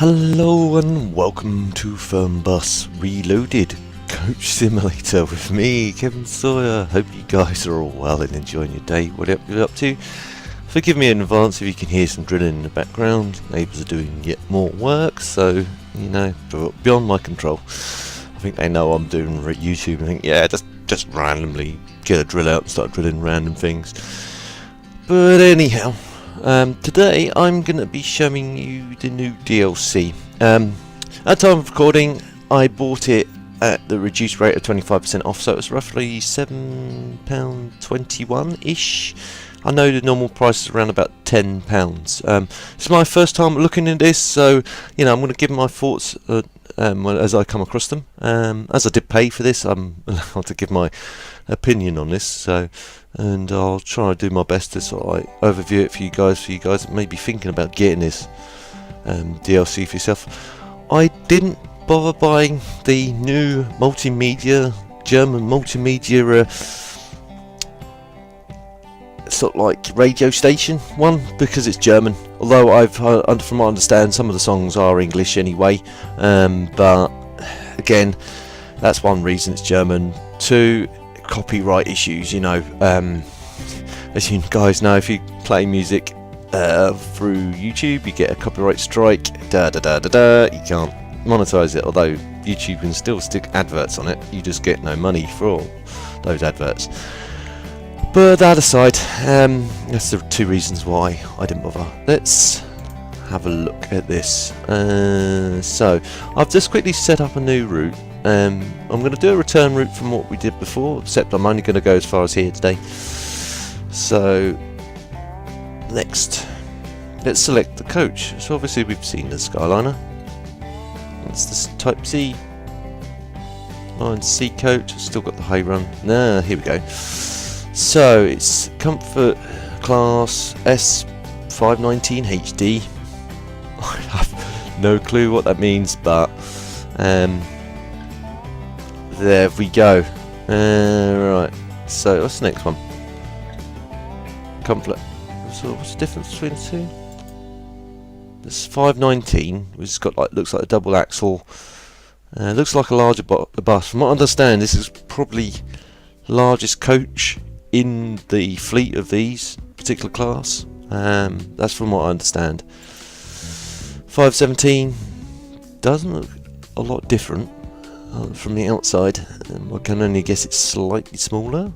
Hello and welcome to Fernbus Reloaded Coach Simulator with me, Kevin Sawyer. Hope you guys are all well and enjoying your day, whatever you're up to. Forgive me in advance if you can hear some drilling in the background. Neighbours are doing yet more work, so, you know, beyond my control. I think they know I'm doing YouTube and think, yeah, just randomly get a drill out and start drilling random things. But anyhow, today I'm going to be showing you the new DLC. At time of recording, I bought it at the reduced rate of 25% off, so it was roughly £7.21-ish. I know the normal price is around about £10. It's my first time looking at this, so you know I'm going to give my thoughts as I come across them. As I did pay for this, I'm allowed to give my opinion on this, so and I'll try to do my best to sort of like overview it for you guys that may be thinking about getting this DLC for yourself. I didn't bother buying the new German multimedia sort of like radio station one because it's German, although I've heard, from what I understand, some of the songs are English anyway, but again, that's one reason it's German. Two, copyright issues, you know, as you guys know, if you play music through YouTube, you get a copyright strike, you can't monetize it, although YouTube can still stick adverts on it, you just get no money for all those adverts. But that aside, that's the two reasons why I didn't bother. Let's have a look at this. So I've just quickly set up a new route. I'm going to do a return route from what we did before, except I'm only going to go as far as here today. So next, let's select the coach. So obviously we've seen the Skyliner. It's this Type C. Line C coach. Still got the high run. Nah, here we go. So it's ComfortClass S519 HD. I have no clue what that means, but there we go. Right. So what's the next one? Comfort. So what's the difference between the two? This 519, which has got looks like a double axle. Looks like a larger bus. From what I understand, this is probably largest coach in the fleet of these particular class. That's from what I understand. 517 doesn't look a lot different from the outside. I can only guess it's slightly smaller.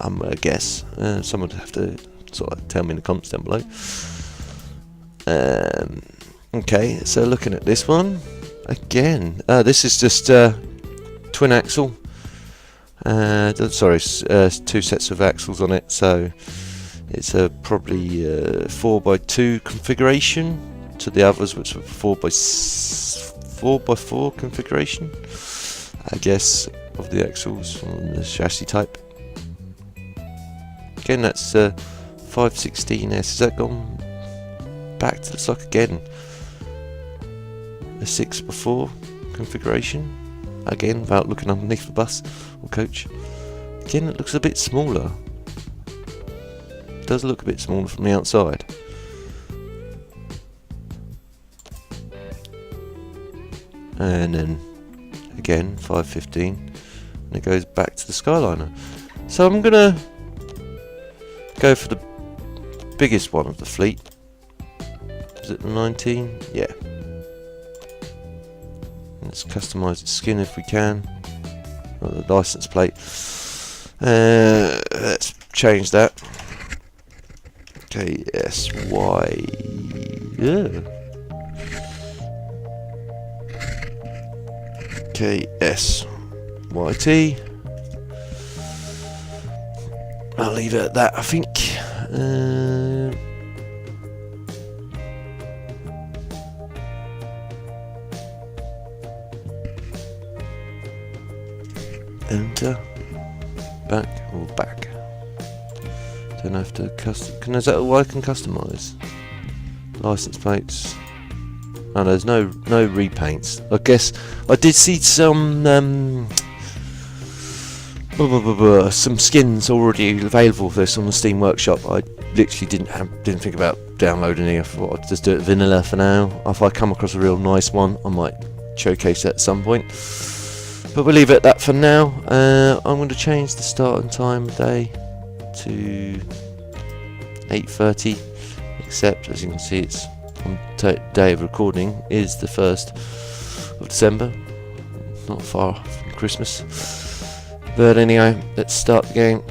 I'm gonna guess. Someone would have to sort of tell me in the comments down below. Okay, so looking at this one again, this is just twin axle. Sorry, two sets of axles on it, so it's probably 4x2 configuration to the others, which are 4x4 configuration, I guess, of the axles on the chassis type. Again, that's 516S. Has that gone back to the like again? A 6x4 configuration. Again, without looking underneath the bus or coach. Again, it looks a bit smaller. It does look a bit smaller from the outside. And then again 515, and it goes back to the Skyliner. So I'm gonna go for the biggest one of the fleet. Is it the 19? Yeah. Let's customise its skin if we can. Or the license plate. Let's change that. KSY. Yeah. KSYT. I'll leave it at that, I think. Enter. Back or back. Don't have to custom. Is that all I can customise? License plates. Oh, there's no repaints. I guess I did see some skins already available for this on the Steam Workshop. I literally didn't think about downloading it. I thought I'd just do it vanilla for now. If I come across a real nice one, I might showcase it at some point. But we'll leave it at that for now. I'm going to change the starting time day to 8:30. Except, as you can see, it's on day of recording is the 1st of December. Not far from Christmas. But anyway, let's start the game.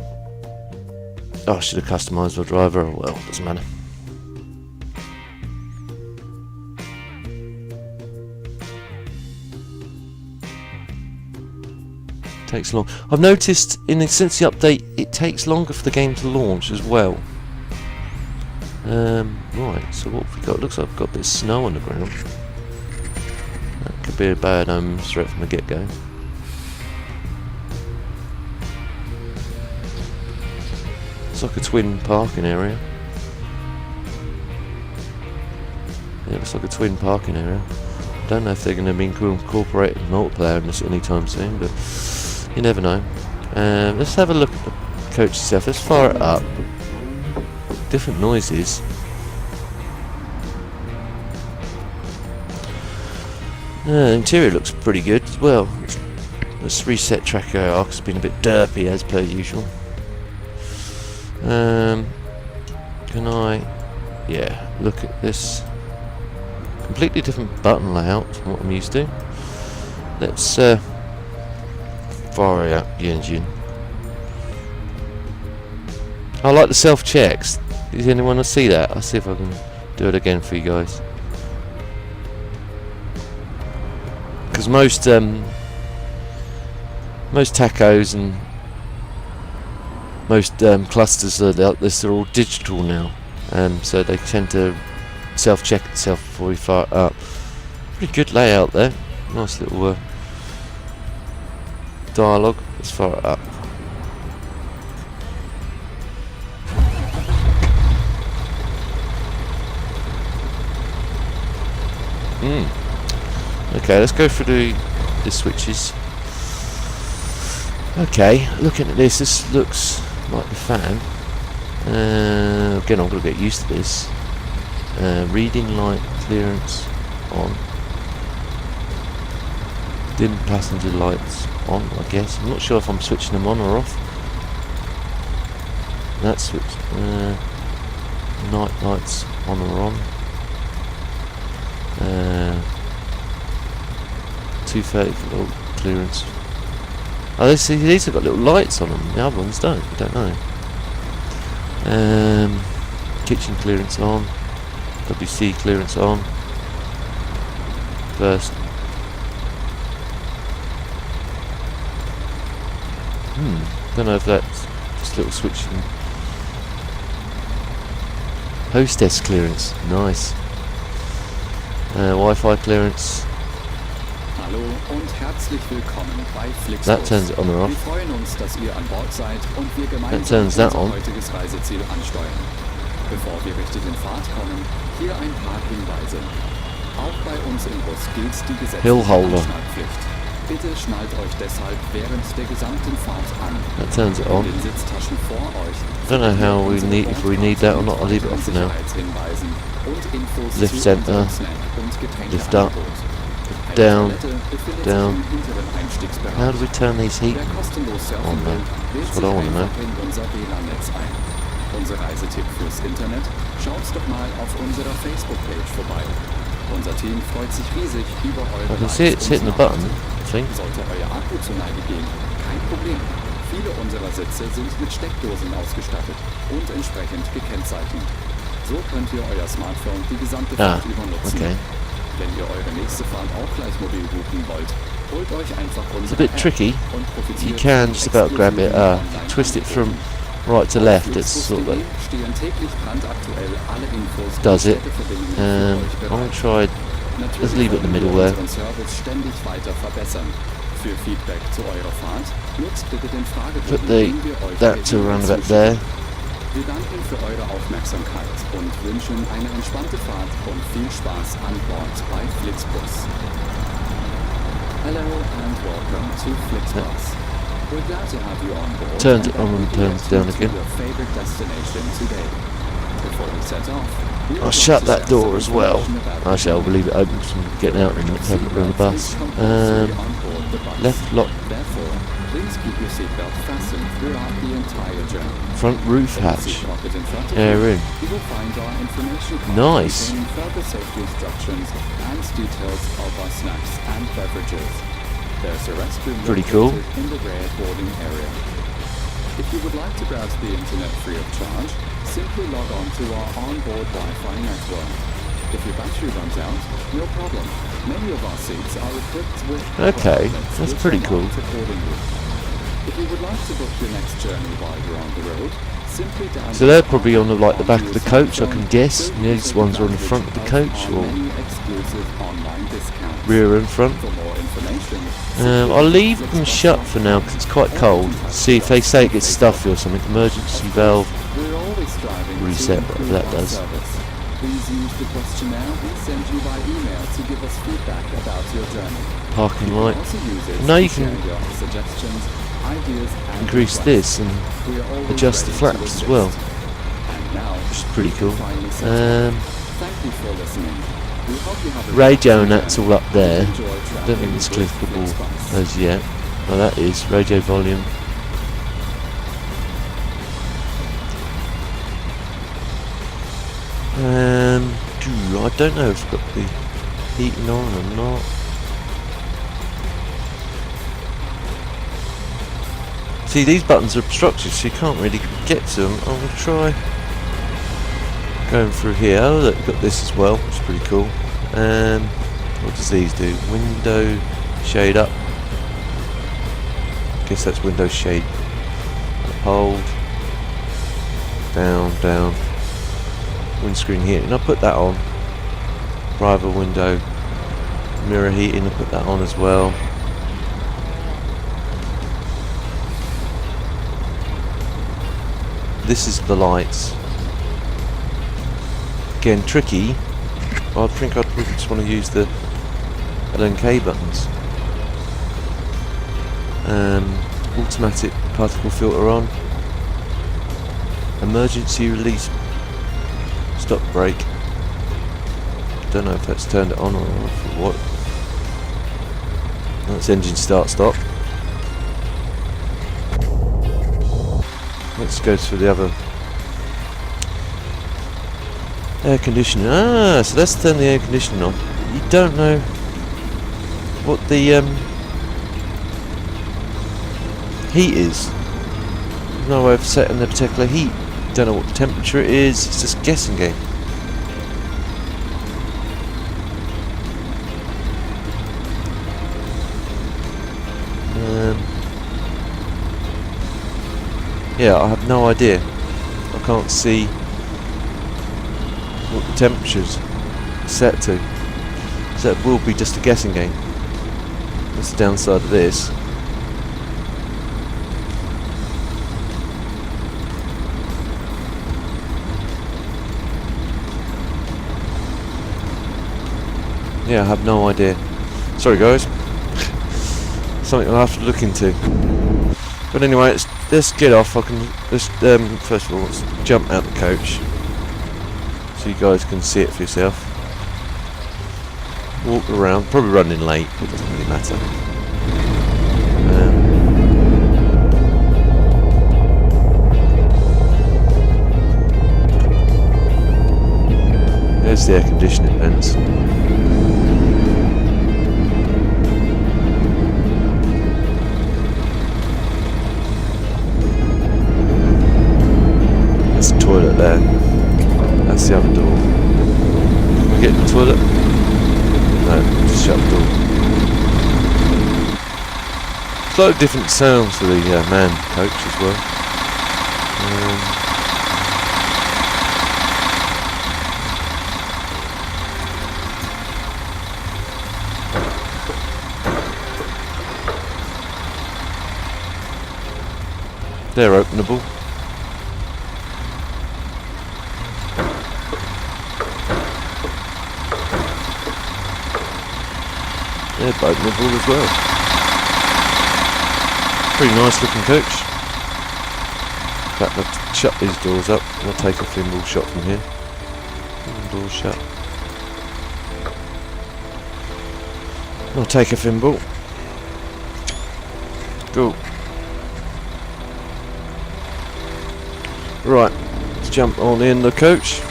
Oh, I should have customised my driver. Well, doesn't matter. Takes long. I've noticed since the update, it takes longer for the game to launch as well. Right, so what have we got? Looks like I've got a bit of snow on the ground. That could be a bad straight from the get-go. It's like a twin parking area. Yeah, it looks like a twin parking area. Don't know if they're going to be incorporated multiplayer in this anytime soon, but you never know. Let's have a look at the coach itself. Let's fire it up. Different noises. Interior looks pretty good as well. Let's reset tracker arc. It's been a bit derpy as per usual. Can I? Yeah. Look at this. Completely different button layout from what I'm used to. Let's fire up the engine. I like the self-checks. Does anyone see that? I'll see if I can do it again for you guys. Because most tacos and most clusters like this are all digital now, so they tend to self-check itself before we fire it up. Pretty good layout there. Nice little dialogue. Let's fire it up. Okay, let's go through the switches. Okay, looking at this looks like the fan. Again, I'm going to get used to this. Reading light clearance on. Dim passenger lights on, I guess. I'm not sure if I'm switching them on or off. That switch. Night lights on or on. 230 for little clearance. Oh, these have got little lights on them. The other ones don't. I don't know. Kitchen clearance on. WC clearance on. First. Don't know if that's just a little switching. Hostess clearance. Nice. Wi-Fi clearance. Hallo und herzlich willkommen bei Flixbus. That turns it on or off. Wir freuen uns, dass ihr an Bord seid und wir gemeinsam unser heutiges Reiseziel ansteuern. Bevor wir richtig in Fahrt kommen, hier ein paar Hinweise. Auch bei uns im Bus gilt die gesetzliche Anschnallpflicht. Bitte schnallt euch deshalb während der gesamten Fahrt an. That turns it on. In den Sitztaschen vor euch. I don't know how we need, if we need that or not. I'll leave it off for now. Lift center, lift up, down, down. How do we turn these heat on though? That's what I want to know. Unser Reisetipp fürs Internet? Schaut doch mal auf unserer Facebook-Page vorbei. Unser Team freut sich riesig über eure I can see it's hitting the button, I think. Sollte euer Akku zur Neige gehen, kein Problem. Viele unserer Sitze sind mit Steckdosen ausgestattet und entsprechend gekennzeichnet. So könnt ihr euer Smartphone die gesamte Fahrt über nutzen. Okay. Wenn ihr eure nächste Fahrt auch gleich mobil buchen wollt, holt euch einfach unsere It's a bit tricky. You can just about grab it, twist it from right to left. It's sort of does it. I'm going to try. Let's leave it in the middle there. Put that to around about there. Wir danken für eure Aufmerksamkeit und wünschen eine entspannte Fahrt und viel Spaß an Bord bei Flixbus. Hello and welcome to Flixbus. We're glad to have you on board. Turns it on and turns down again. Your favorite destination today. Before we set off, I'll shut that door as well. Actually, I'll leave it open because I'm getting out and have a look around the bus. Left lock. Therefore, please keep your seatbelt fastened throughout the entire journey. Front roof hatch. Air in. You will find our information card Nice. containing further safety instructions and details of our snacks and beverages. There's a restroom Pretty cool. located in the rear boarding area. If you would like to browse the internet free of charge, simply log on to our onboard Wi-Fi network. If your battery runs out, no problem. Many of our seats are equipped with Okay, outlets that's which pretty are cool. marked accordingly. If you would like to book your next journey while you're on the road, simply download So they're probably on the our back of the coach, I phone, can guess. so These take ones are on the front of the advantage coach, our or many exclusive online discounts. rear and front. For more information, I'll leave them shut for now because it's quite cold. See if they say it gets stuffy or something. Emergency valve we're always striving reset, to whatever that improve our does. service. Please use the questionnaire we send you by email to give us feedback about your journey. Parking You light. can also use it No, to you can share your suggestions, ideas, and increase requests. this and We are always adjust the ready to flaps as assist. well, And now, which is pretty we cool. can finally settle. Um, Thank you for listening. We hope you have a radio and relaxing that's journey all up there. and enjoy I don't traveling think it's with clickable Fernbus. as yet. Oh, that is radio volume. I don't know if I've got the heating on or not. See, these buttons are obstructed, so you can't really get to them. I'm going to try going through here. Oh, look, got this as well, which is pretty cool. What does these do? Window shade up. Guess that's window shade. Hold. Down, down. Windscreen heating. I'll put that on. Driver window. Mirror heating. I'll put that on as well. This is the lights. Again, tricky. I think I'd probably just want to use the LNK buttons. Automatic particle filter on. Emergency release stop brake. Don't know if that's turned it on or off or what. That's engine start stop. Let's go through the other air conditioning. Ah, so let's turn the air conditioning on. You don't know what the heat is. No way of setting the particular heat. Don't know what the temperature it is. It's just a guessing game. Yeah, I have no idea. I can't see what the temperature's set to. So it will be just a guessing game. That's the downside of this. Yeah, I have no idea. Sorry guys. Something I'll have to look into. But anyway, let's get off. I can just first of all, let's jump out the coach so you guys can see it for yourself. Walk around, probably running late, but it doesn't really matter. There's the air conditioning vents. Toilet there. That's the other door. Can we get in the toilet? No, just shut the door. It's a lot of different sounds for the man coach as well. They're openable. They're openable as well. Pretty nice looking coach. In fact, I'll shut these doors up and I'll take a thimble shot from here. door shut. I'll take a thimble. Go. Right, let's jump on in the coach.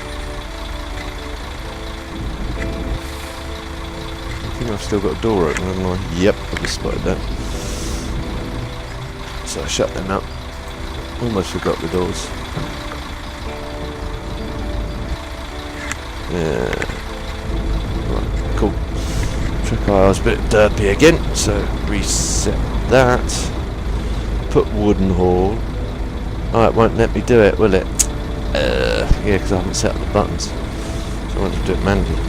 I think I've still got a door open, haven't I? Yep, I just spotted that. So I shut them up. Almost forgot the doors. Yeah. Right, cool. Truck aisle's a bit derpy again, so reset that. Put wooden haul. Oh, it won't let me do it, will it? Yeah, because I haven't set up the buttons. So I want to do it manually.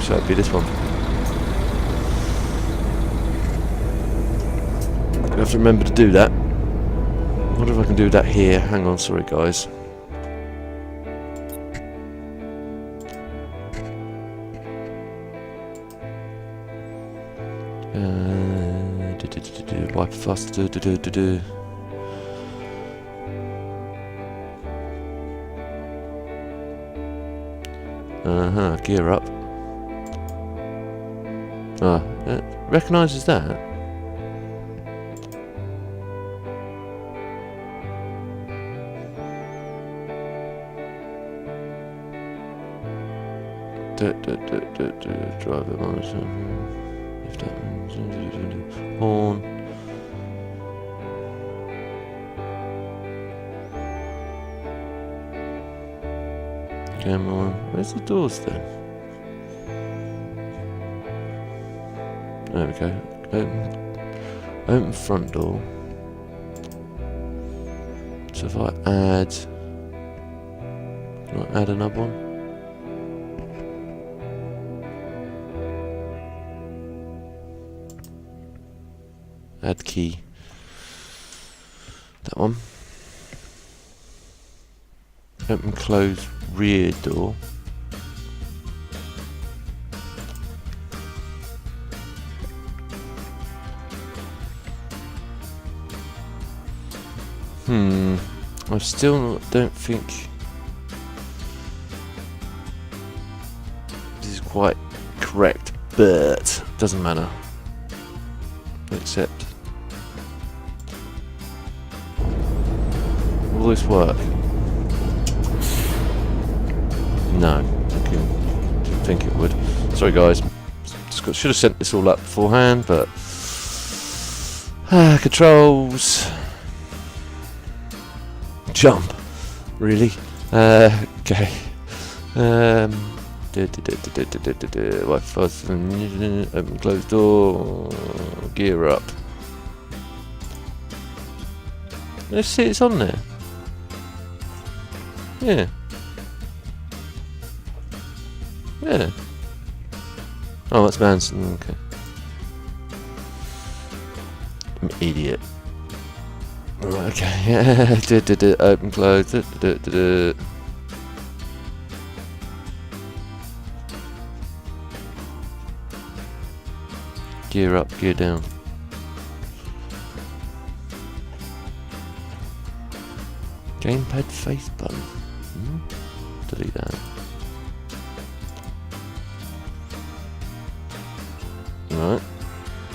Shall it be this one? I have to remember to do that. I wonder if I can do that here. Hang on, sorry guys. Wipe faster. Gear up. Recognises that. Driver monitor. Horn. Camera on. Where's the doors then? There we go. Open front door. So if I add, can I add another one? Add key. That one. Open close rear door. I still don't think this is quite correct, but doesn't matter. Accept. Will this work? No, I didn't think it would. Sorry guys, should have sent this all up beforehand, but controls, jump, really? Okay. Open close door, gear up. Let's see, it's on there. Yeah. Yeah. Oh, that's Manson. Okay. I'm an idiot. Right, okay. Open, close. Gear up, gear down. Gamepad face button. Delete that. Right.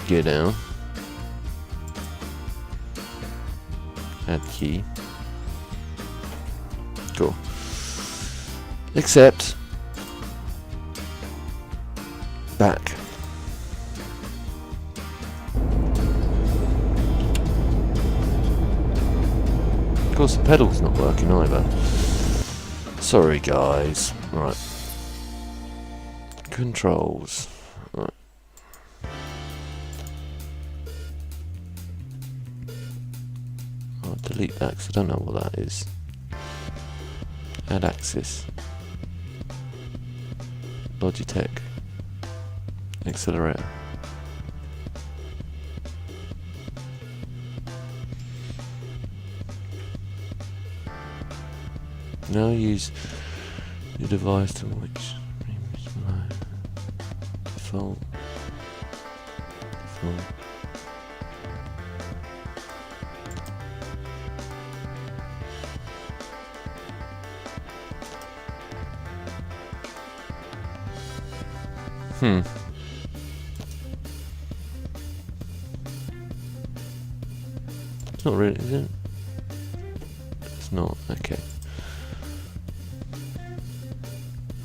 Gear down. Add key. Cool. Accept. Back. Of course the pedal's not working either. Sorry guys. Right. Controls. Right. I'll delete that because I don't know what that is. Add axis. Logitech. Accelerator. Now use your device to which default. It's not really, is it? It's not. Okay.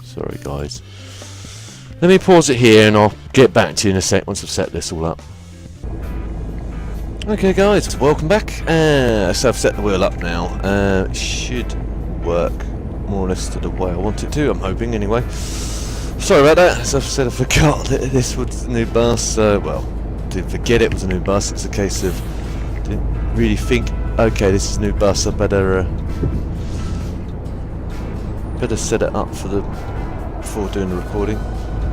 Sorry, guys. Let me pause it here and I'll get back to you in a sec once I've set this all up. Okay, guys, welcome back. So I've set the wheel up now. It should work more or less to the way I want it to, I'm hoping anyway. Sorry about that, as I've said, I forgot that this was a new bus. Well, didn't forget it was a new bus. It's a case of didn't really think, okay, this is a new bus. I better set it up for the before doing the recording.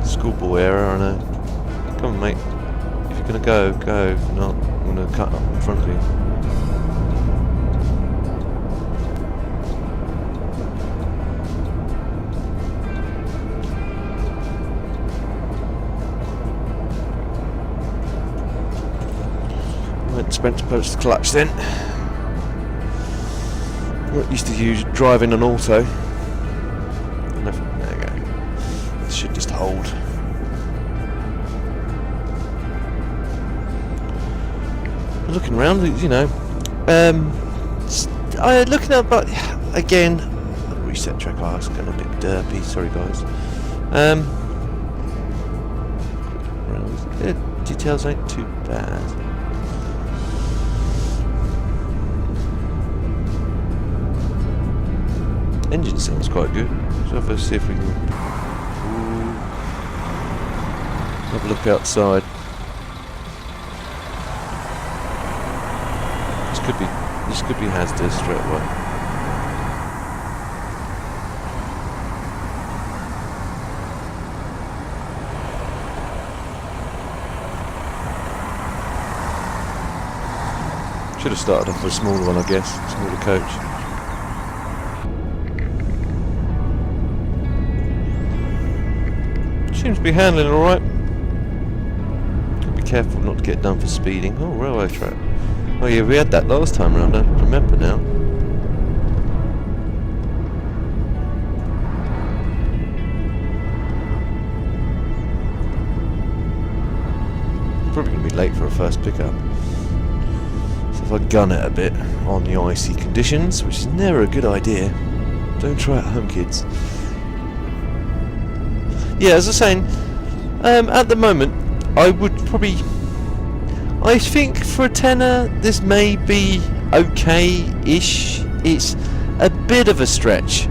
Schoolboy error, I know. Come on, mate. If you're gonna go, go. If not, I'm gonna cut up in front of you. Went to push the clutch then. Not used to driving an auto. There we go. This should just hold. Looking around, you know. Looking at, but again, reset track. Oh, it's getting a bit derpy. Sorry, guys. Details ain't too bad. Engine sounds quite good, so let's see if we can have a look outside. This could be Hazda straight away. Should have started off with a smaller one, I guess, smaller coach. Seems to be handling alright. Gotta be careful not to get done for speeding. Oh, railway track. Oh yeah, we had that last time round, I remember now. Probably going to be late for a first pickup. So if I gun it a bit on the icy conditions, which is never a good idea. Don't try it at home, kids. Yeah, as I was saying, at the moment, I would probably... I think for a tenner, this may be okay-ish. It's a bit of a stretch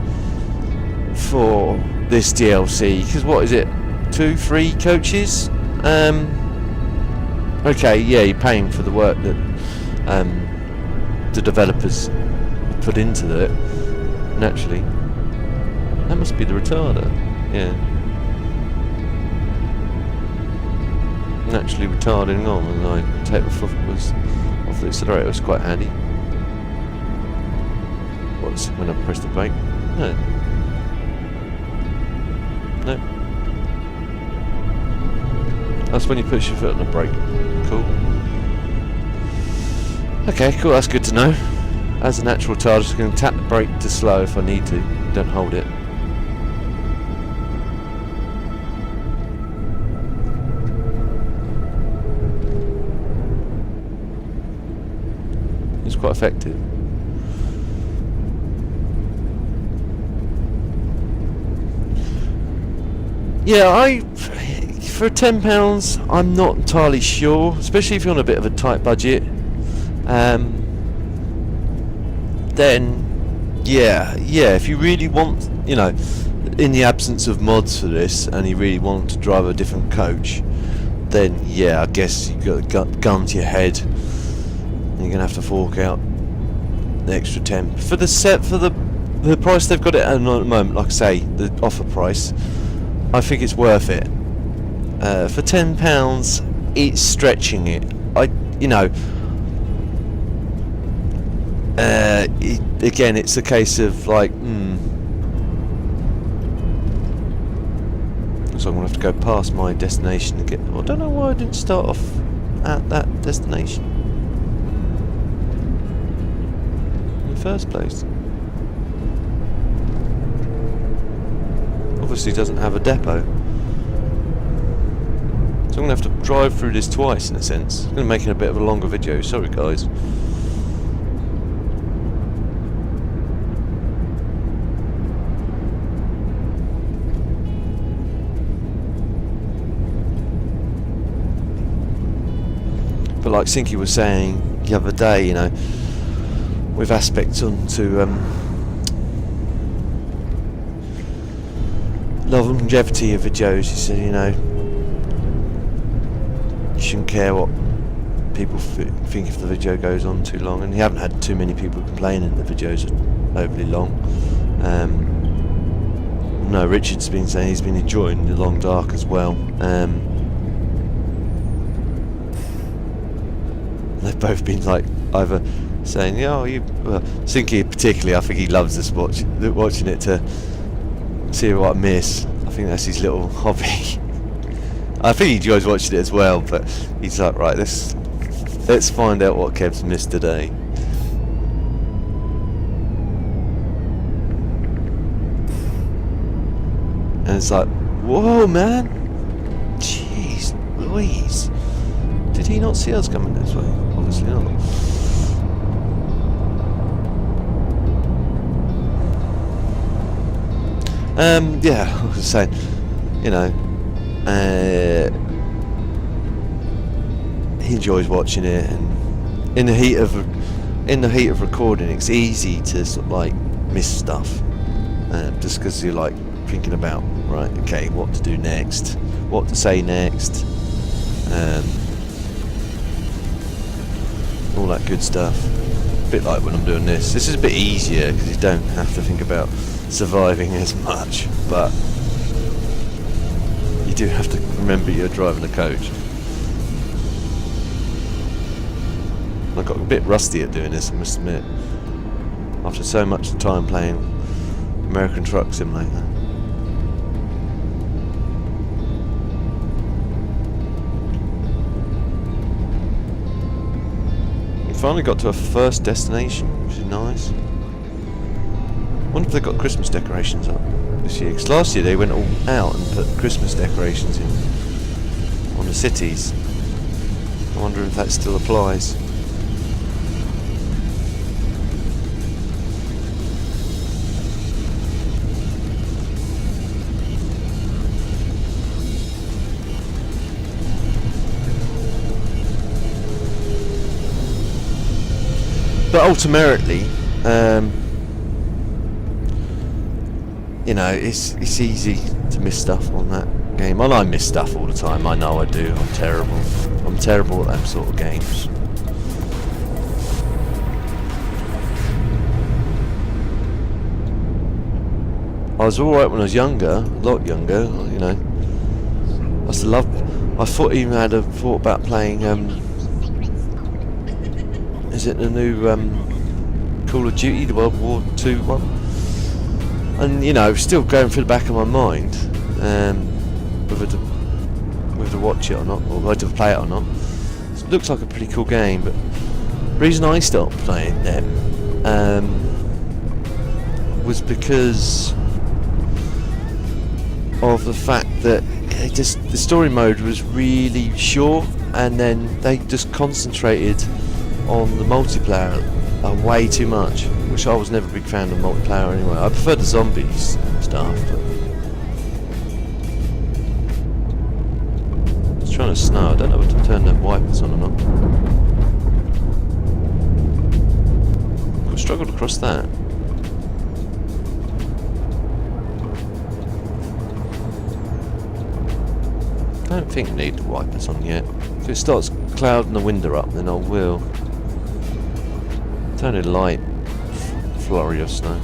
for this DLC, because what is it? 2, 3 coaches? Okay, yeah, you're paying for the work that the developers put into it, naturally. That must be the retarder, yeah. Naturally retarding on, and I take the foot was off the accelerator. It was quite handy. What's when I press the brake? No. No. That's when you push your foot on the brake. Cool. Okay, cool. That's good to know. As a natural retard, I'm just going to tap the brake to slow if I need to. Don't hold it. It's quite effective. Yeah, for £10, I'm not entirely sure, especially if you're on a bit of a tight budget. Then, yeah, if you really want, you know, in the absence of mods for this, and you really want to drive a different coach, then yeah, I guess you've got a gun to your head. You're gonna have to fork out the extra 10 for the price they've got it at the moment. Like I say, the offer price, I think it's worth it. For £10, it's stretching it. Again, it's a case of like, so I'm gonna have to go past my destination and get. I don't know why I didn't start off at that destination first place. Obviously doesn't have a depot. So I'm going to have to drive through this twice in a sense. I'm going to make it a bit of a longer video, sorry guys. But like Sinky was saying the other day, you know, with aspects onto longevity of videos, he said, you know, you shouldn't care what people think if the video goes on too long, and you haven't had too many people complaining the videos are overly long. No, Richard's been saying he's been enjoying the long dark as well. They've both been like either saying, "Yeah, Sinky particularly, I think he loves us watching it to see what I miss." I think that's his little hobby. I think he enjoys watching it as well, but he's like, right, let's find out what Kev's missed today. And it's like, whoa, man! Jeez Louise! Did he not see us coming this way? Obviously not. Yeah, I was saying, you know, he enjoys watching it, and in the heat of recording, it's easy to sort of like miss stuff, just because you're like thinking about, right, okay, what to do next, what to say next, all that good stuff. A bit like when I'm doing this. This is a bit easier because you don't have to think about surviving as much, but you do have to remember you're driving a coach. I got a bit rusty at doing this, I must admit, after so much time playing American Truck Simulator. We finally got to our first destination, which is nice. I wonder if they've got Christmas decorations up this year, because last year they went all out and put Christmas decorations in on the cities. I wonder if that still applies. But ultimately, you know, it's easy to miss stuff on that game. And I miss stuff all the time. I know I do. I'm terrible. I'm terrible at that sort of games. I was alright when I was younger, a lot younger. You know, I used to love. I thought even had a thought about playing. Is it the new Call of Duty, the World War II one? And you know, still going through the back of my mind, whether to watch it or not, or whether to play it or not. It looks like a pretty cool game, but the reason I stopped playing them was because of the fact that the story mode was really short, and then they just concentrated on the multiplayer way too much, which I was never a big fan of multiplayer anyway. I prefer the zombies stuff, but it's trying to snow. I don't know whether to turn the wipers on or not. I've struggled across that. I don't think I need the wipers on yet. If it starts clouding the window up, then I will. It's only a light flurry of snow.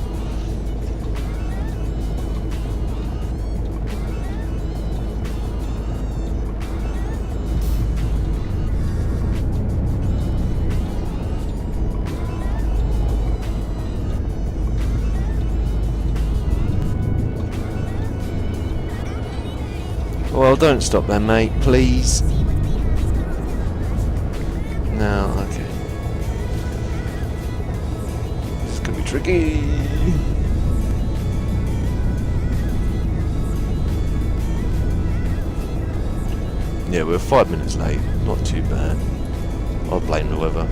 Well, don't stop there, mate, please. No, okay. This could be tricky. Yeah, we're 5 minutes late. Not too bad. I'll blame the weather.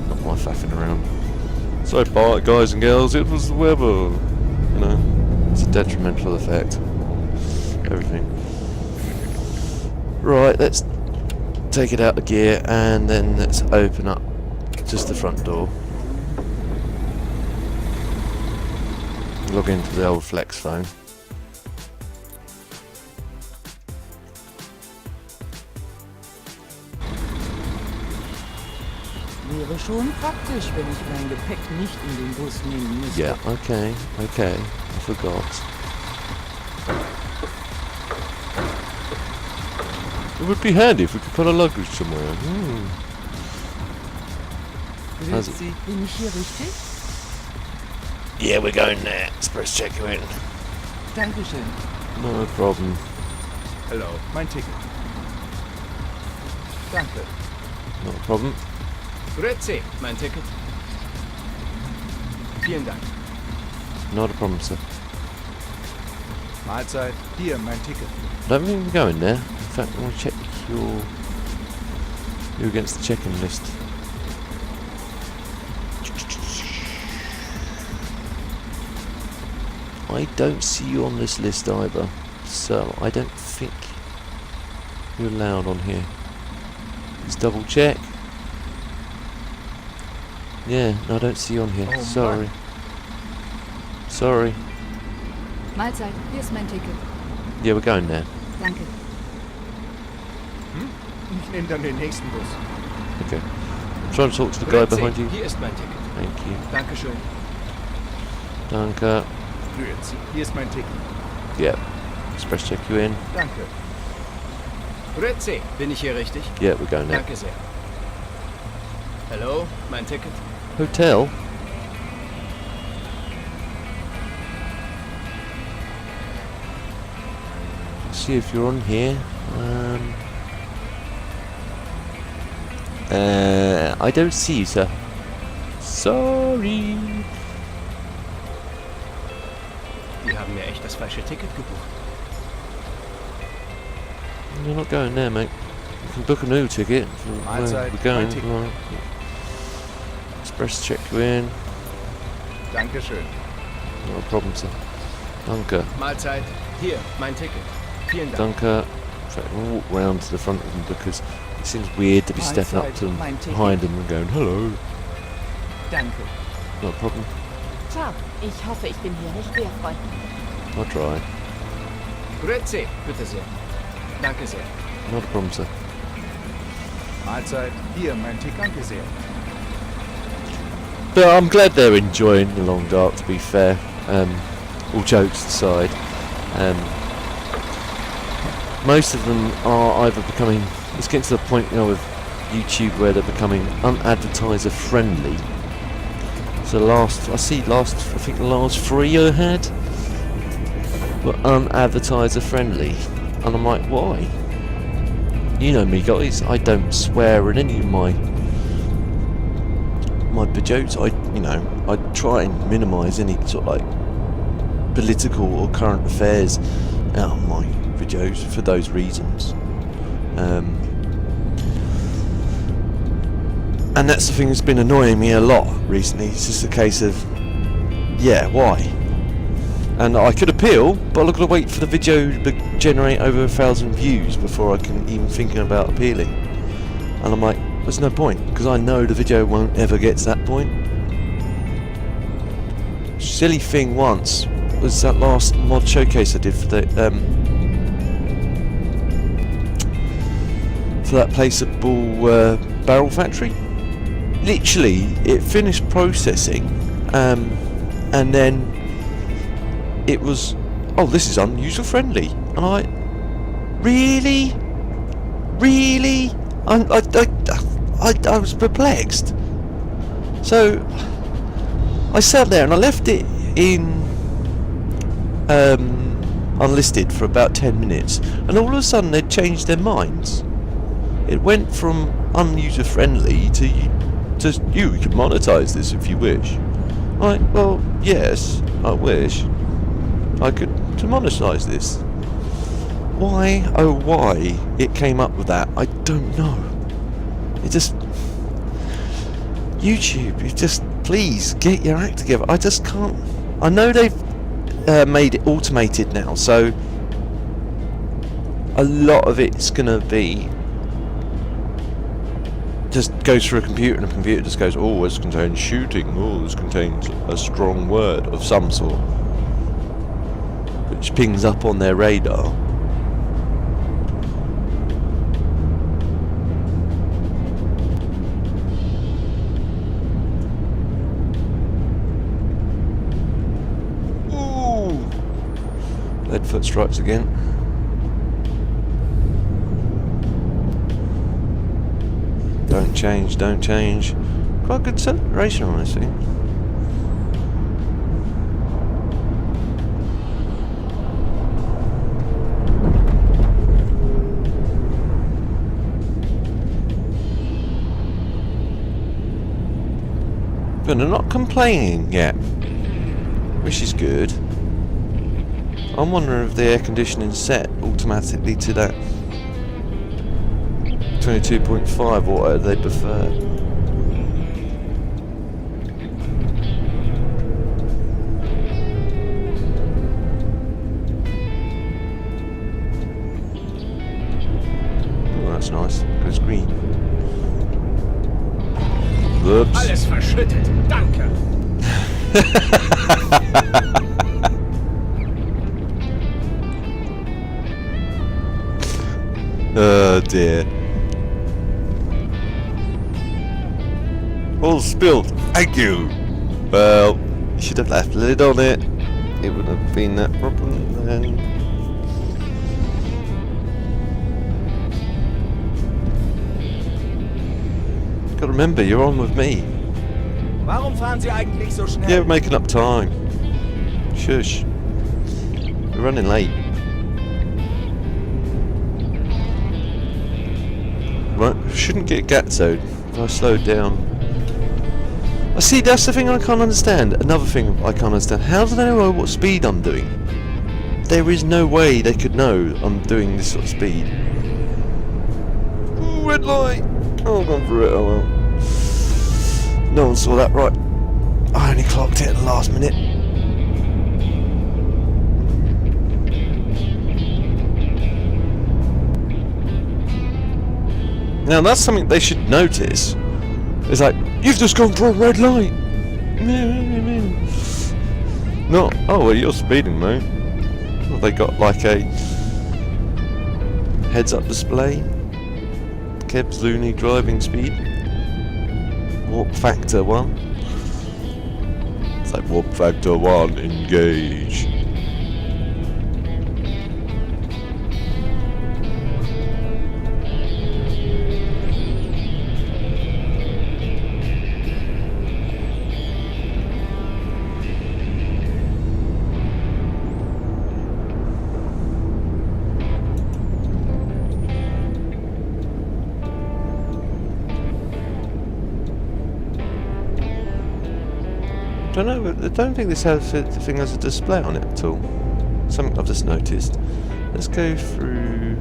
Not my faffing around. So far, guys and girls, it was the weather. You know, it's a detrimental effect. Everything. Right, let's take it out of gear and then let's open up just the front door. Log into the old flex phone. Wäre schon praktisch, wenn ich mein Gepäck nicht in den Bus nehmen müsste. Yeah, okay, I forgot. It would be handy if we could put our luggage somewhere. Grüezi, bin ich hier richtig? Yeah, we're going there. Express check you in. Dankeschön. No problem. Hello, mein Ticket. Danke. Not a problem. Grüezi, mein Ticket. Vielen Dank. Not a problem, sir. Mahlzeit, hier mein Ticket. Don't think we're going there. In fact, I want to check you're against the check-in list. I don't see you on this list either, so I don't think you're allowed on here. Let's double check. Yeah, no, I don't see you on here. Oh, Sorry. Mann. Sorry. Mahlzeit, hier ist mein Ticket. Yeah, we're going there. Danke. Ich nehme dann den nächsten Bus. Okay. I'm trying to talk to the guy behind you. Hier ist mein Ticket. Thank you. Dankeschön. Danke. Grüezi, hier ist mein Ticket. Yeah. Express check you in. Danke. Grüezi, bin ich hier richtig? Yeah, we're going there. Danke sehr. Hello, mein Ticket. Hotel? Let's see if you're on here. I don't see you, sir. Sorry. Die haben mir echt das falsche Ticket gebucht. You're not going there, mate. You can book a new ticket. Mahlzeit, We're going. mein Ticket. Right. Express check you in. Dankeschön. Not a problem, sir. Danke. Mahlzeit, hier, mein Ticket. Vielen Dank. Danke. In fact, we'll walk round to the front of them because it seems weird to be stepping up to them Mein Ticket. behind them and going, hello. Danke. Not a problem. Ciao, ich hoffe, ich bin hier nicht wehrfreundlich. I'll try. Grüezi, bitte sehr. Danke sehr. Not a problem, sir. Mahlzeit, hier, mein Ticket. Danke sehr. But I'm glad they're enjoying the long dark, to be fair. All jokes aside. Most of them are either becoming... It's getting to the point, you know, with YouTube where they're becoming unadvertiser friendly. So I think the last 3 I had were unadvertiser friendly. And I'm like, why? You know me, guys, I don't swear in any of my videos. I try and minimise any sort of like political or current affairs out of my videos for those reasons. And that's the thing that's been annoying me a lot recently. It's just a case of, yeah, why? And I could appeal, but I've got to wait for the video to generate over 1,000 views before I can even think about appealing. And I'm like, there's no point, because I know the video won't ever get to that point. Silly thing once was that last mod showcase I did for the for that placeable barrel factory. Literally, it finished processing, and then it was, oh, this is unuser friendly, and I, really, I was perplexed. So I sat there and I left it in unlisted for about 10 minutes, and all of a sudden they'd changed their minds. It went from unuser friendly to you can monetize this if you wish. Like, well, yes, I wish I could to monetize this. Why, oh why, it came up with that, I don't know. It just... YouTube, you just... Please, get your act together. I just can't... I know they've made it automated now, so... A lot of it's gonna be... Just goes through a computer, and the computer just goes, oh, this contains shooting, oh, this contains a strong word of some sort. Which pings up on their radar. Leadfoot strikes again. Don't change, don't change. Quite good acceleration on this thing. But they're not complaining yet, which is good. I'm wondering if the air conditioning set automatically to that 22.5 or whatever they prefer. Oh, that's nice. Goes green. Whoops. Alles verschüttet. Danke. Oh dear. All spilled. Thank you. Well, you should have left the lid on it. It wouldn't have been that problem then. Gotta remember, you're on with me. Warum fahren Sie eigentlich so schnell? Yeah, we're making up time. Shush. We're running late. Right, shouldn't get gatsoed if I slowed down. I see, that's the thing I can't understand. Another thing I can't understand. How do they know what speed I'm doing? There is no way they could know I'm doing this sort of speed. Ooh, red light! Oh, I've gone through it, oh well. No one saw that, right. I only clocked it at the last minute. Now that's something they should notice. It's like, you've just gone for a red light. Not, oh well, you're speeding, mate. Well, they got like a heads-up display. Keb's Looney driving speed. Warp factor 1. It's like warp factor 1, engage. I don't think this has the thing has a display on it at all. Something I've just noticed. Let's go through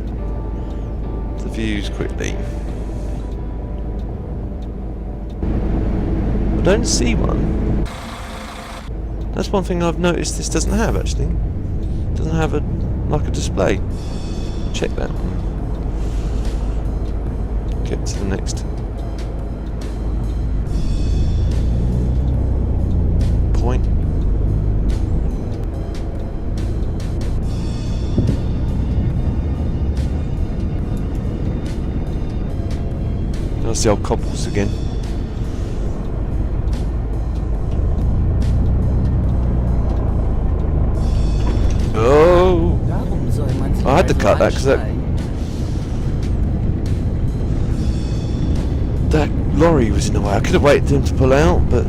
the views quickly. I don't see one. That's one thing I've noticed this doesn't have actually. It doesn't have a display. Check that one. Get to the next point. That's the old cobbles again. Oh! I had to cut that because that lorry was in the way. I could have waited for him to pull out, but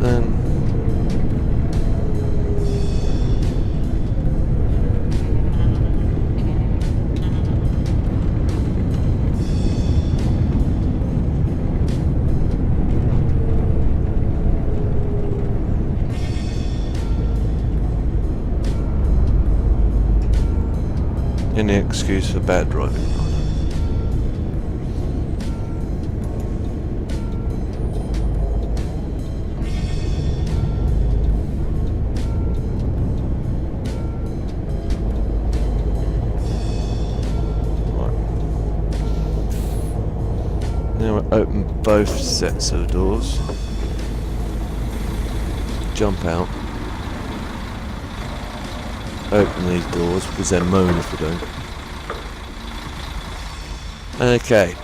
any excuse for bad driving. Now we'll open both sets of doors. Jump out. Open these doors because they'll moan if we don't. Okay.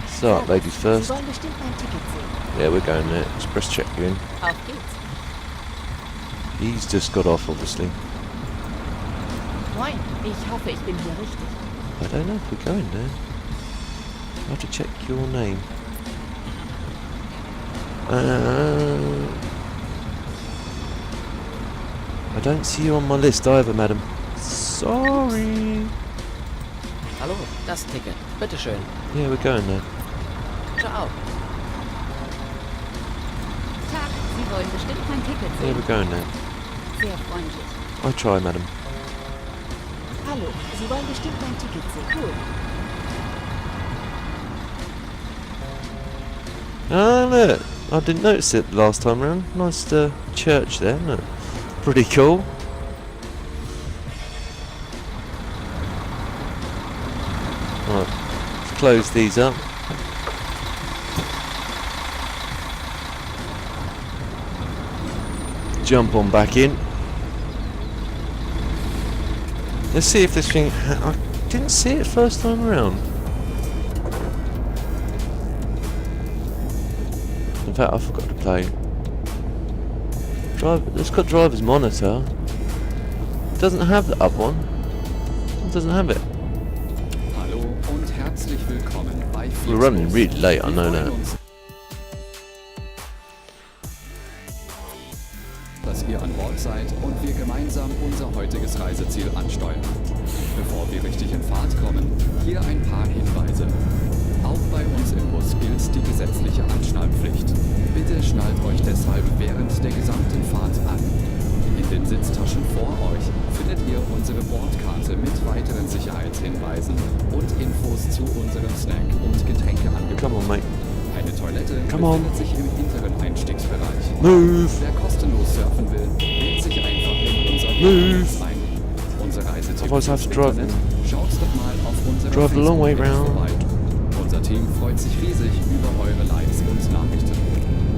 Start ladies Sie first. wollen bestimmt mein Ticket sehen. Yeah, we're going there. Express check-in. Auf geht's. He's just got off, obviously. Moin, ich hoffe, ich bin hier richtig. I don't know if we're going there. I have to check your name. I don't see you on my list either, madam. Sorry. Hallo, das Ticket. Bitteschön. Yeah, we're going there. Ciao. Tag, Sie wollen bestimmt mein Ticket Yeah, sehen. we're going there. Sehr freundlich. I try, madam. Hallo, Sie wollen bestimmt mein Ticket sehen. Cool. Ah, look. I didn't notice it last time round. Nice church there, isn't it? Pretty cool. Right, let's close these up. Jump on back in. Let's see if this thing... I didn't see it first time around. In fact, I forgot to play. It's got driver's monitor. It doesn't have the up one. It doesn't have it. Hallo und herzlich willkommen bei We're running really late, I know that. Dass ihr an Bord seid und wir gemeinsam unser heutiges Reiseziel ansteuern. Bevor wir richtig in Fahrt kommen, hier ein paar Hinweise. Auch bei uns im Bus gilt die gesetzliche Anschnallpflicht. Bitte schnallt euch deshalb während der gesamten Fahrt an. In den Sitztaschen vor euch findet ihr unsere Bordkarte mit weiteren Sicherheitshinweisen und Infos zu unserem Snack- und Getränkeangebot. Come on, mate. Eine Toilette Come on. befindet sich im hinteren Einstiegsbereich. Move. Wer kostenlos surfen will, wählt sich einfach in unser Move. Netz ein. Unser Reisetipps Otherwise I have to ins drive. Internet. Schaut doch mal auf unserer Drive a long way Facebook-Seite round. vorbei. Unser Team freut sich riesig über eure Likes und Nachrichten.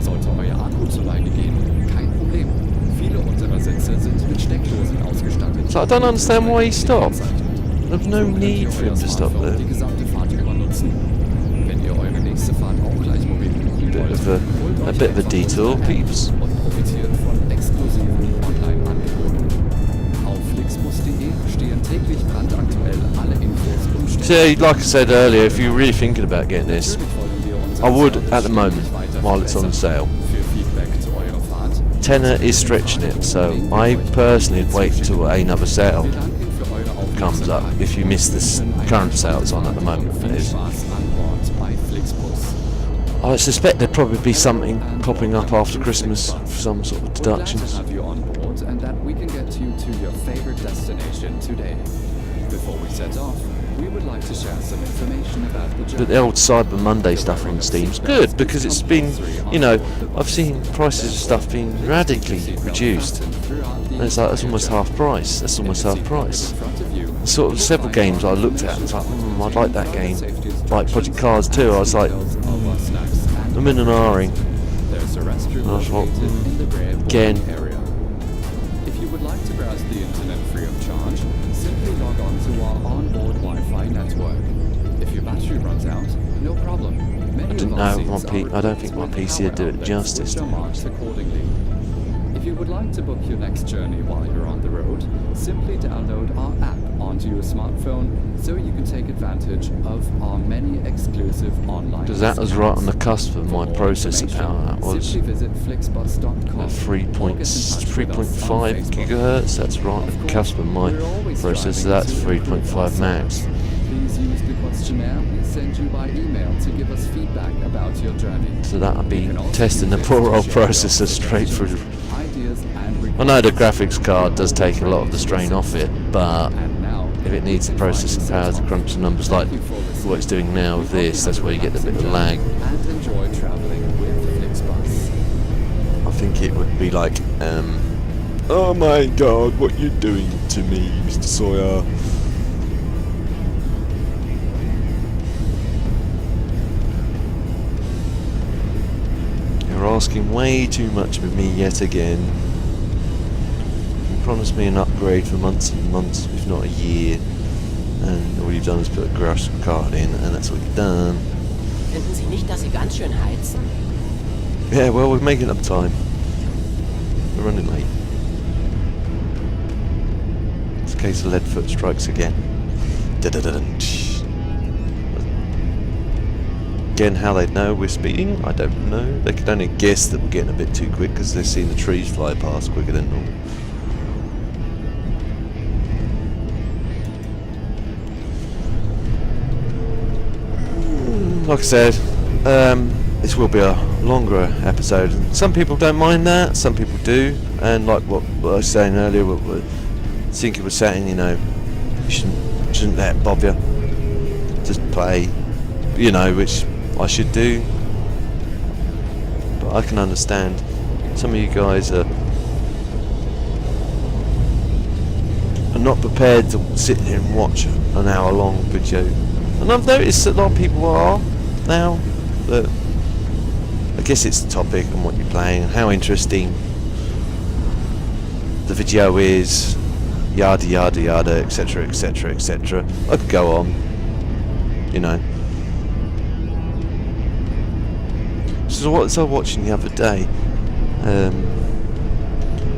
Sollte euer Akku zu Neige gehen, kein Problem. Viele unserer Sitze sind mit Steckdosen ausgestattet. So I don't understand why he stopped. There's no need for him to stop there. Die gesamte Fahrt über nutzen. Wenn ihr eure nächste Fahrt auch gleich mobil buchen Bit wollt, of a holt bit euch of a einfach detour, unsere App peeps. und profitiert von exklusiven Online-Angeboten. Auf flixbus.de stehen täglich brandaktuell alle Infos und See, like I said earlier, if you're really thinking about getting this, I would at the moment, while it's on sale. Für Feedback zu eurer Fahrt. Tenner is stretching it, so I personally would wait until another sale Wir danken für eure comes up. If you miss this current sale it's on at the moment, Viel it is. Spaß an Bord bei Flixbus. I suspect there'd probably be something popping up after Christmas for some sort of We're glad to deductions. have you on board and that we can get you to your favorite destination today. Before we set off, we would like to share some information about the journey. But the old Cyber Monday stuff on Steam's good because it's been, you know, I've seen prices of stuff being radically reduced. And it's like, that's almost half price. That's almost half price. And sort of several games I looked at, it's like, I'd like that game. Like Project Cars 2, I was like, I'm in an R-ing. There's a restroom I was like, located in the rear again. boarding area. If you would like to browse the internet free of charge, simply log on to our onboard Wi-Fi network. If your battery runs out, no problem. Many I didn't of our know seats my are I don't think equipped my with PC would do power it outlets, justice, which to are be marked honest. accordingly. If you would like to book your next journey while you're on the road, simply download our app onto your smartphone so you can take advantage of our many exclusive online Because that was right on the cusp of my For more processor information, power. That was simply visit flixbus.com. at or get in touch with us on 3.5 Facebook. gigahertz. That's right on Of the course, cusp of my we're always processor. striving That's to improve 3.5 our max. service. Please use the questionnaire we send you by email to give us feedback about your journey. So that'll be You can also testing the use poor it to old share your processor straight through. ideas and I know the graphics card does take a lot of the strain off it, but And now, if it needs the processing power to crunch the numbers like what it's doing now with this, that's where you get the bit of lag. And enjoy traveling with Flixbus. I think it would be like, oh my god, what you doing to me, Mr. Sawyer? You're asking way too much of me yet again. You promised me an upgrade for months and months, if not a year, and all you've done is put a graphics card in, and that's what you've done. Finden Sie nicht, dass Sie ganz schön heizen? Yeah, well, we're making up time. We're running late. It's a case of Leadfoot strikes again. Again, how they know we're speeding, I don't know. They could only guess that we're getting a bit too quick because they've seen the trees fly past quicker than normal. Like I said, this will be a longer episode. Some people don't mind that, some people do, and like what I was saying earlier, what Sinky was saying, you know, you shouldn't let it bother you. Just play, you know, which I should do. But I can understand some of you guys are not prepared to sit here and watch an hour-long video, and I've noticed that a lot of people are now. But I guess it's the topic and what you're playing and how interesting the video is, yada yada yada, etc etc etc. I could go on, you know. So what was I watching the other day?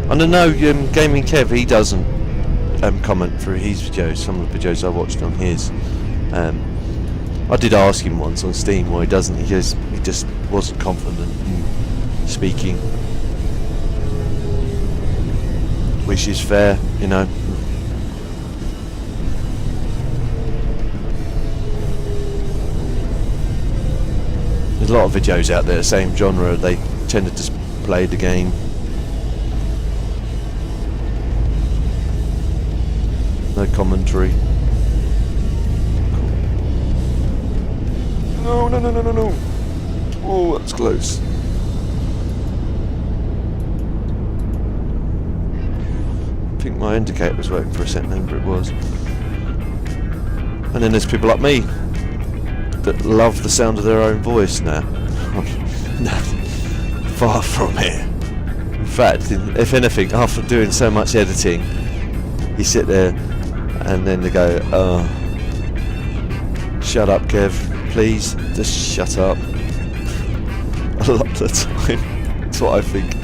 I don't know, Gaming Kev, he doesn't comment through his videos, some of the videos I watched on his. I did ask him once on Steam why he doesn't. He just wasn't confident in speaking, which is fair, you know. There's a lot of videos out there, same genre. They tend to just play the game. No commentary. No, no, no, no, no, no. Oh, that's close. I think my indicator was working for a second then, but it was. And then there's people like me that love the sound of their own voice now. No, far from it. In fact, if anything, after doing so much editing, you sit there and then they go, oh, shut up, Kev. Please, just shut up. A lot of the time, that's what I think.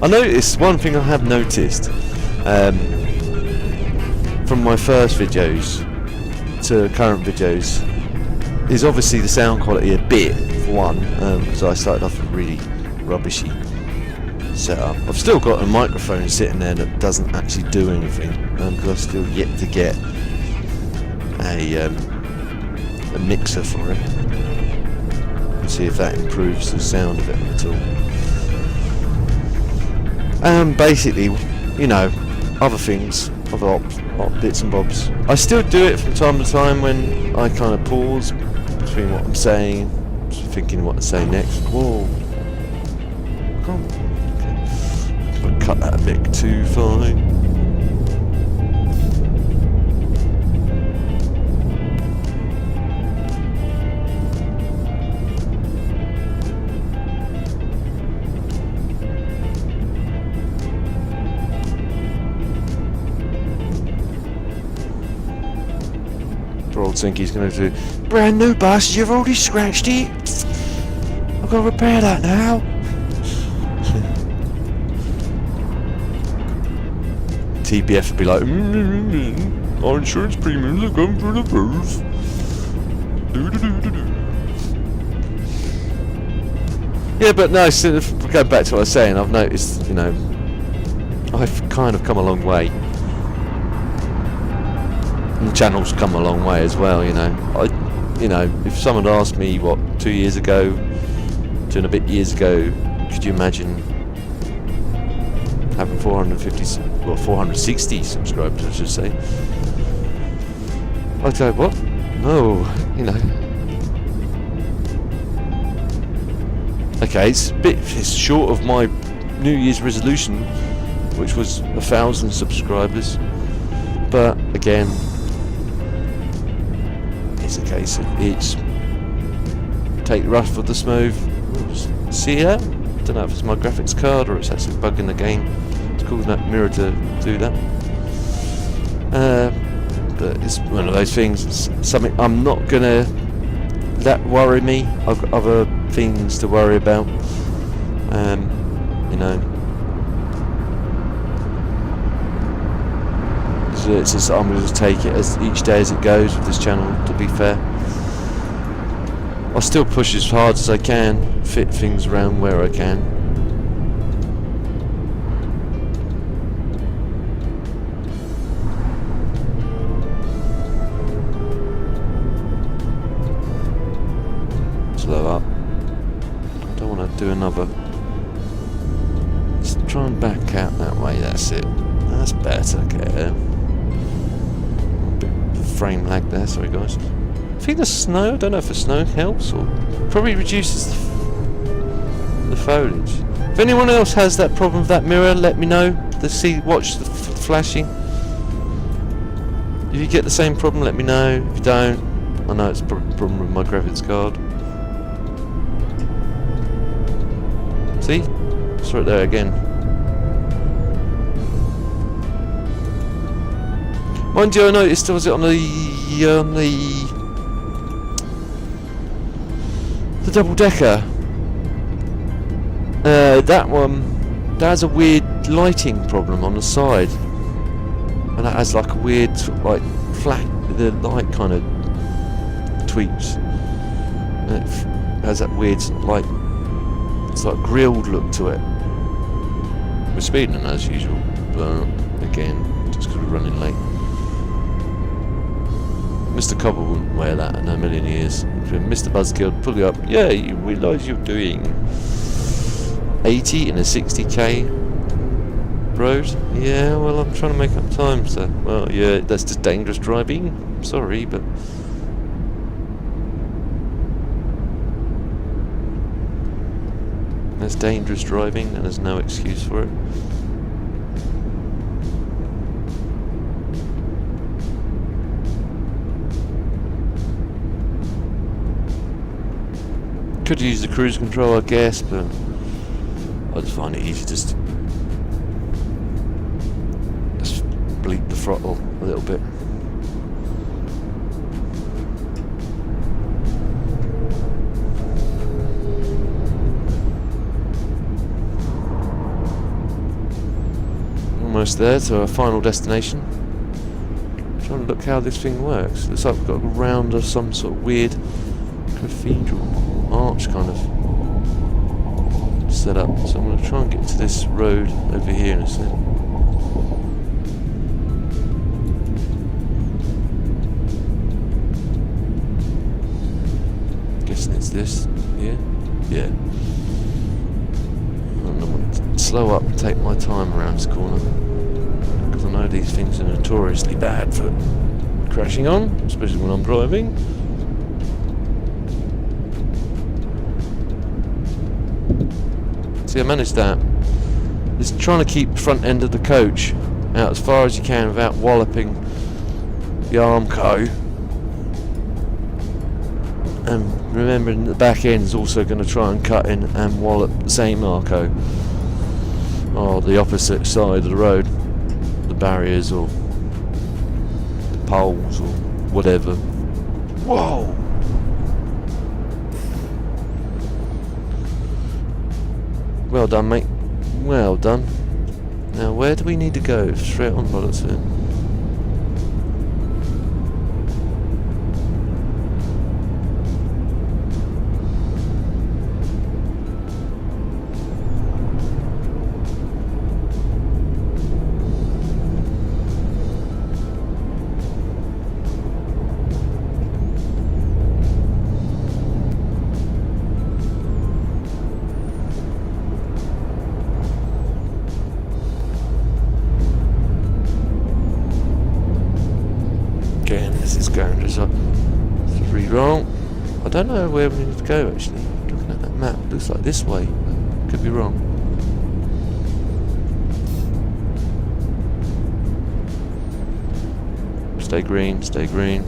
I noticed, one thing I have noticed, from my first videos to current videos, is obviously the sound quality a bit, for one, because I started off with a really rubbishy setup. I've still got a microphone sitting there that doesn't actually do anything, because I've still yet to get a mixer for it and see if that improves the sound of it at all. Basically, you know, other things, other bits and bobs. I still do it from time to time when I kind of pause between what I'm saying, thinking what to say next. Whoa! Come on. Okay. I'll cut that a bit too fine. Old Sinky's going to do brand new bus. You've already scratched it. I've got to repair that now. TBF would be like, our insurance premiums have gone through the roof. Yeah, but no. So if we go back to what I was saying, I've noticed, you know, I've kind of come a long way. And the channel's come a long way as well, you know. You know, if someone asked me, what, 2 years ago, 2 and a bit years ago, could you imagine having 460 subscribers, I should say. I'd go, what? No, you know. Okay, it's short of my New Year's resolution, which was 1,000 subscribers. But again, it's a case of it's take the rough for the smooth. See that? Don't know if it's my graphics card or it's actually a bug in the game. It's causing that mirror to do that. But it's one of those things. It's something I'm not gonna let worry me. I've got other things to worry about. You know. So it's just, I'm gonna just take it as each day as it goes with this channel. To be fair, I'll still push as hard as I can, fit things around where I can. Slow up. I don't want to do another. Let's try and back out that way. That's it. That's better. Okay. A bit of frame lag there. Sorry, guys. I think the snow. I don't know if the snow helps or probably reduces the foliage. If anyone else has that problem with that mirror, let me know. Watch the flashing. If you get the same problem, let me know. If you don't, I know it's probably a problem with my graphics card. See? It's right there again. Mind you, I noticed, was it on the double decker? That one, that has a weird lighting problem on the side, and that has like a weird sort of like flat. The light kind of tweaks, and it has that weird sort of like. It's like grilled look to it. We're speeding as usual, but again, just because we're running late. Mr. Cobble wouldn't wear that in a million years. Mr. Buzzkill would pull you up. Yeah, you realise you're doing 80 in a 60k road? Yeah, well, I'm trying to make up time, so... Well, yeah, that's just dangerous driving. Sorry, but... That's dangerous driving, and there's no excuse for it. Could use the cruise control, I guess, but I just find it easy just bleep the throttle a little bit. Almost there to our final destination. I'm trying to look how this thing works. Looks like we've got a round of some sort of weird cathedral arch kind of set up. So I'm going to try and get to this road over here in a sec. Guessing it's this here. Yeah. And I'm going to slow up and take my time around this corner, because I know these things are notoriously bad for crashing on, especially when I'm driving. See, I managed that. Just trying to keep the front end of the coach out as far as you can without walloping the Armco. And remembering the back end is also going to try and cut in and wallop the same Armco. Or the opposite side of the road. The barriers or the poles or whatever. Whoa! Well done, mate. Well done. Now, where do we need to go? Straight on, by that's it. wrong. I don't know where we need to go actually. Looking at that map, looks like this way. Could be wrong. Stay green, stay green.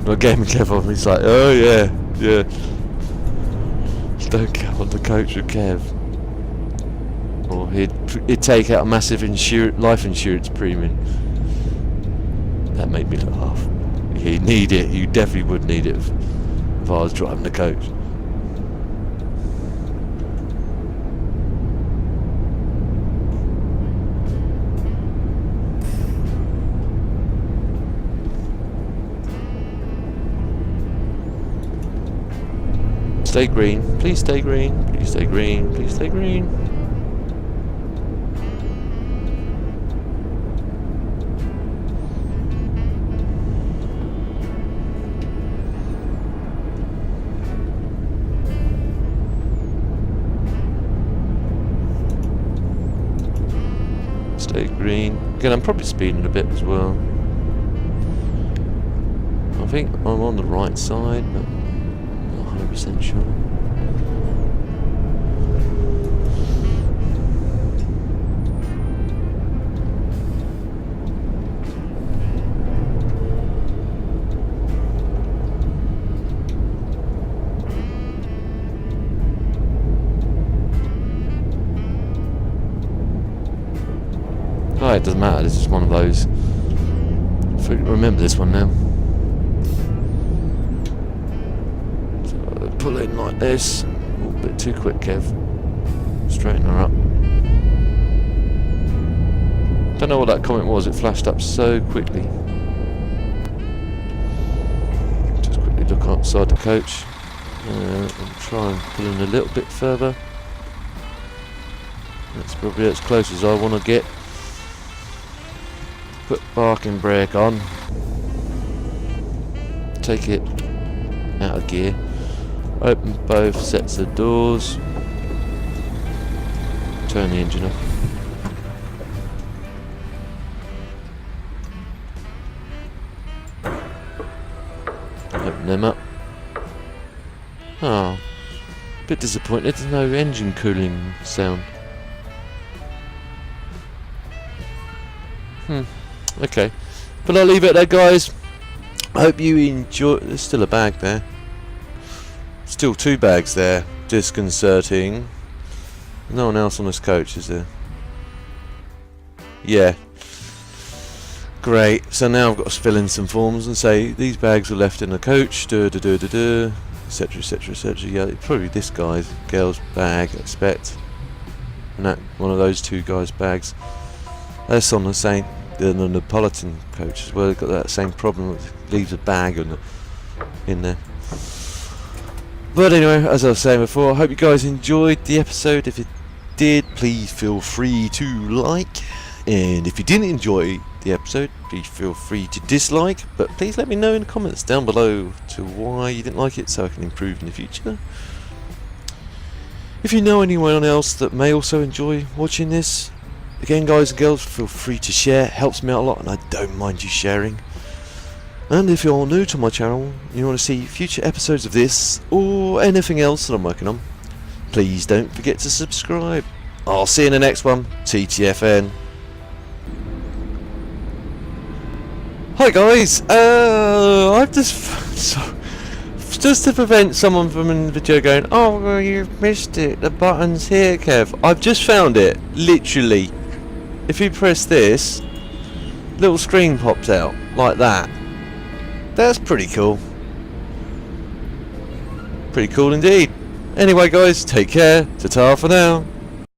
Well, Game Kev, he's like, oh yeah, yeah. Don't go on the coach with Kev. Or he'd take out a massive life insurance premium. That made me laugh. He'd need it, you definitely would need it if I was driving the coach. Stay green, please stay green, please stay green, please stay green. Stay green. Again, I'm probably speeding a bit as well. I think I'm on the right side, but 100% sure. Oh, it doesn't matter, this is one of those. Remember this one now. Pull in like this. A little bit too quick, Kev. Straighten her up. Don't know what that comment was, it flashed up so quickly. Just quickly look outside the coach. And try and pull in a little bit further. That's probably as close as I want to get. Put parking brake on. Take it out of gear. Open both sets of doors. Turn the engine off. Open them up. Oh, bit disappointed. There's no engine cooling sound. Okay, but I'll leave it there, guys. I hope you enjoy. There's still a bag there. Still 2 bags there. Disconcerting. No one else on this coach, is there? Yeah. Great. So now I've got to fill in some forms and say these bags were left in the coach. Etc. Etc. Etc. Yeah, probably this guy's girl's bag, I expect. And that one of those 2 guys' bags. That's on the same. The Neapolitan coach as well. They've got that same problem. Leaves a bag in there. But anyway, as I was saying before, I hope you guys enjoyed the episode. If you did, please feel free to like. And if you didn't enjoy the episode, please feel free to dislike. But please let me know in the comments down below to why you didn't like it, so I can improve in the future. If you know anyone else that may also enjoy watching this, again, guys and girls, feel free to share. It helps me out a lot, and I don't mind you sharing. And if you're new to my channel and you want to see future episodes of this or anything else that I'm working on, please don't forget to subscribe. I'll see you in the next one. TTFN. Hi guys, I've just to prevent someone from in the video going, oh well, you've missed it, the button's here, Kev. I've just found it, literally. If you press this, little screen pops out like that. That's pretty cool. Pretty cool indeed. Anyway guys, take care. Ta-ta for now.